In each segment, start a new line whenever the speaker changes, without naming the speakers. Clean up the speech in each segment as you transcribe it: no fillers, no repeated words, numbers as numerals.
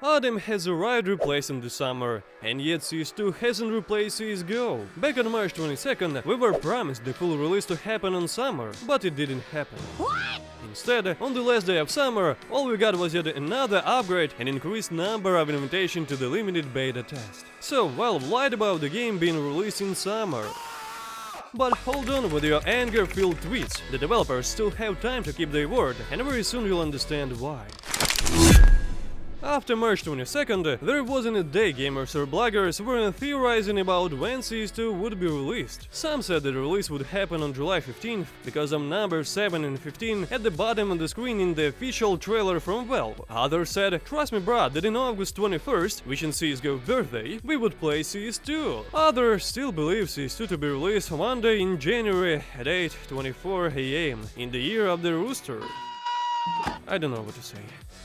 Autumn has arrived replacing the summer, and yet CS2 hasn't replaced CSGO. Back on March 22nd, we were promised the full release to happen on summer, but it didn't happen.
What?
Instead, on the last day of summer, all we got was yet another upgrade and increased number of invitation to the limited beta test. So Valve lied about the game being released in summer. But hold on with your anger-filled tweets, the developers still have time to keep their word, and very soon you'll understand why. After March 22nd, there wasn't a day gamers or bloggers weren't theorizing about when CS2 would be released. Some said the release would happen on July 15th because of numbers 7 and 15 at the bottom of the screen in the official trailer from Valve. Others said, trust me brad, that in August 21st, which in CSGO birthday, we would play CS2. Others still believe CS2 to be released one day in January at 8:24 AM, in the year of the rooster. I don't know what to say.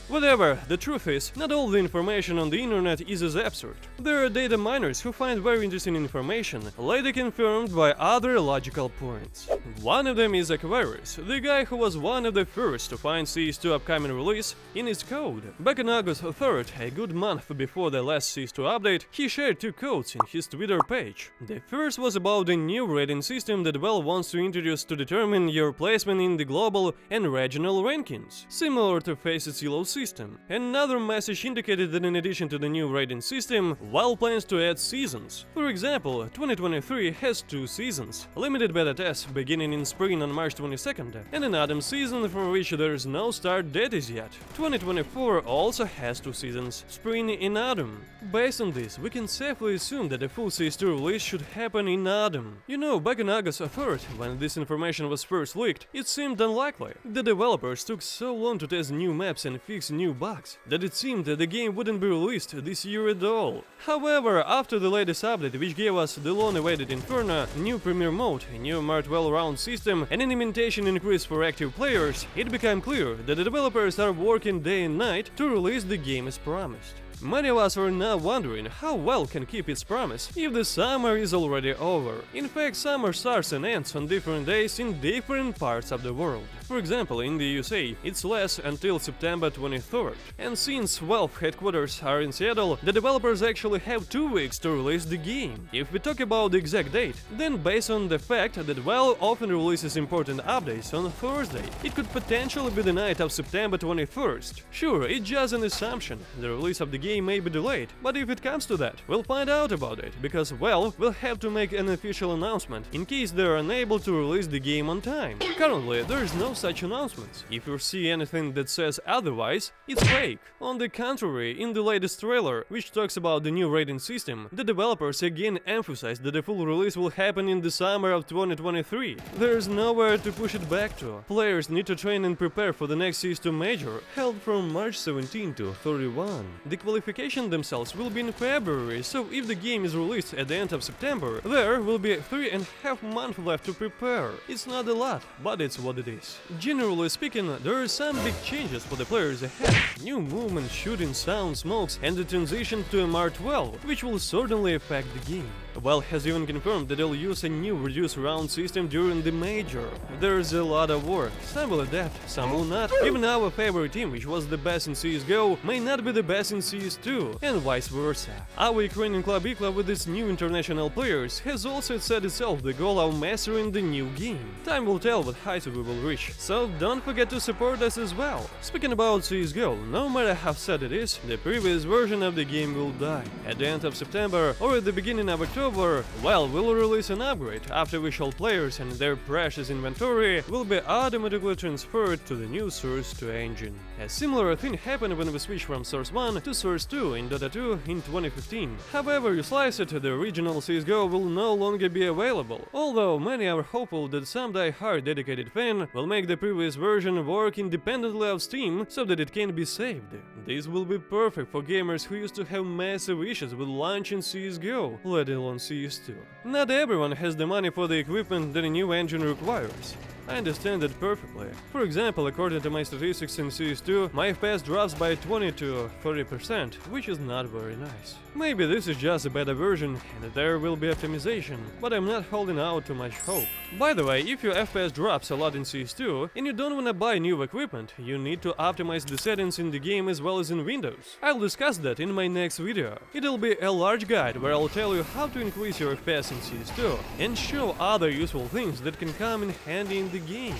Whatever, the truth is, not all the information on the internet is as absurd. There are data miners who find very interesting information, later confirmed by other logical points. One of them is Aquarius, the guy who was one of the first to find CS2 upcoming release in his code. Back on August 3rd, a good month before the last CS2 update, he shared two codes in his Twitter page. The first was about the new rating system that Valve wants to introduce to determine your placement in the global and regional rankings, similar to Facet's Yellow system. Another message indicated that in addition to the new rating system, Valve plans to add seasons. For example, 2023 has 2 seasons, limited beta tests beginning in spring on March 22nd, and an autumn season for which there is no start date as yet. 2024 also has 2 seasons, spring and autumn. Based on this, we can safely assume that the full CS2 release should happen in autumn. You know, back on August 3rd, when this information was first leaked, it seemed unlikely. The developers took so long to test new maps and fix new bugs that it seemed that the game wouldn't be released this year at all. However, after the latest update, which gave us the long-awaited Inferno, new Premier Mode, a new Mart-12 round system, and an invitation increase for active players, it became clear that the developers are working day and night to release the game as promised. Many of us are now wondering how Valve can keep its promise if the summer is already over. In fact, summer starts and ends on different days in different parts of the world. For example, in the USA, it's lasts until September 23rd. And since Valve headquarters are in Seattle, the developers actually have 2 weeks to release the game. If we talk about the exact date, then based on the fact that Valve often releases important updates on Thursday, it could potentially be the night of September 21st. Sure, it's just an assumption. The release of the game may be delayed, but if it comes to that, we'll find out about it, because Valve will have to make an official announcement in case they're unable to release the game on time. Currently, there is no such announcements. If you see anything that says otherwise, it's fake. On the contrary, in the latest trailer, which talks about the new rating system, the developers again emphasize that the full release will happen in the summer of 2023. There's nowhere to push it back to. Players need to train and prepare for the next CS2 major, held from March 17 to 31. The qualification themselves will be in February, so if the game is released at the end of September, there will be 3.5 months left to prepare. It's not a lot, but it's what it is. Generally speaking, there are some big changes for the players ahead. New movement, shooting, sound, smokes, and the transition to a Mart-12, which will certainly affect the game. Valve has even confirmed that they'll use a new reduced round system during the major. There's a lot of work. Some will adapt, some will not. Even our favorite team, which was the best in CSGO, may not be the best in CS2, and vice versa. Our Ukrainian club IKLA, with its new international players, has also set itself the goal of mastering the new game. Time will tell what heights we will reach, so don't forget to support us as well. Speaking about CSGO, no matter how sad it is, the previous version of the game will die. At the end of September or at the beginning of October, Valve will release an upgrade, after which all players and their precious inventory will be automatically transferred to the new Source 2 engine. A similar thing happened when we switched from Source 1 to Source 2 in Dota 2 in 2015. However you slice it, the original CSGO will no longer be available, although many are hopeful that some die-hard dedicated fan will make the previous version work independently of Steam so that it can be saved. This will be perfect for gamers who used to have massive issues with launching CSGO, let alone CS2. Not everyone has the money for the equipment that a new engine requires. I understand that perfectly. For example, according to my statistics in CS2, my FPS drops by 20 to 30%, which is not very nice. Maybe this is just a beta version and there will be optimization, but I'm not holding out too much hope. By the way, if your FPS drops a lot in CS2 and you don't wanna buy new equipment, you need to optimize the settings in the game as well as in Windows. I'll discuss that in my next video. It'll be a large guide where I'll tell you how to increase your FPS in CS2 and show other useful things that can come in handy in the game.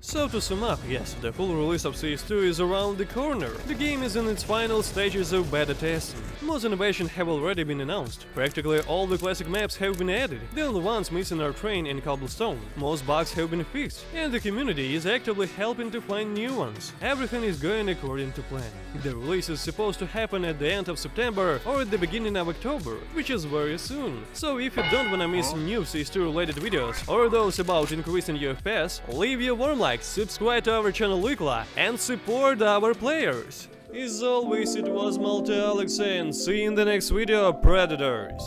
So to sum up, yes, the full release of CS2 is around the corner. The game is in its final stages of beta testing. Most innovations have already been announced. Practically all the classic maps have been added. The only ones missing are Train and Cobblestone. Most bugs have been fixed, and the community is actively helping to find new ones. Everything is going according to plan. The release is supposed to happen at the end of September or at the beginning of October, which is very soon. So if you don't wanna miss new CS2 related videos or those about increasing your FPS, leave your warm like, subscribe to our channel Likla, and support our players. As always, it was Multi Alex, and see you in the next video, Predators.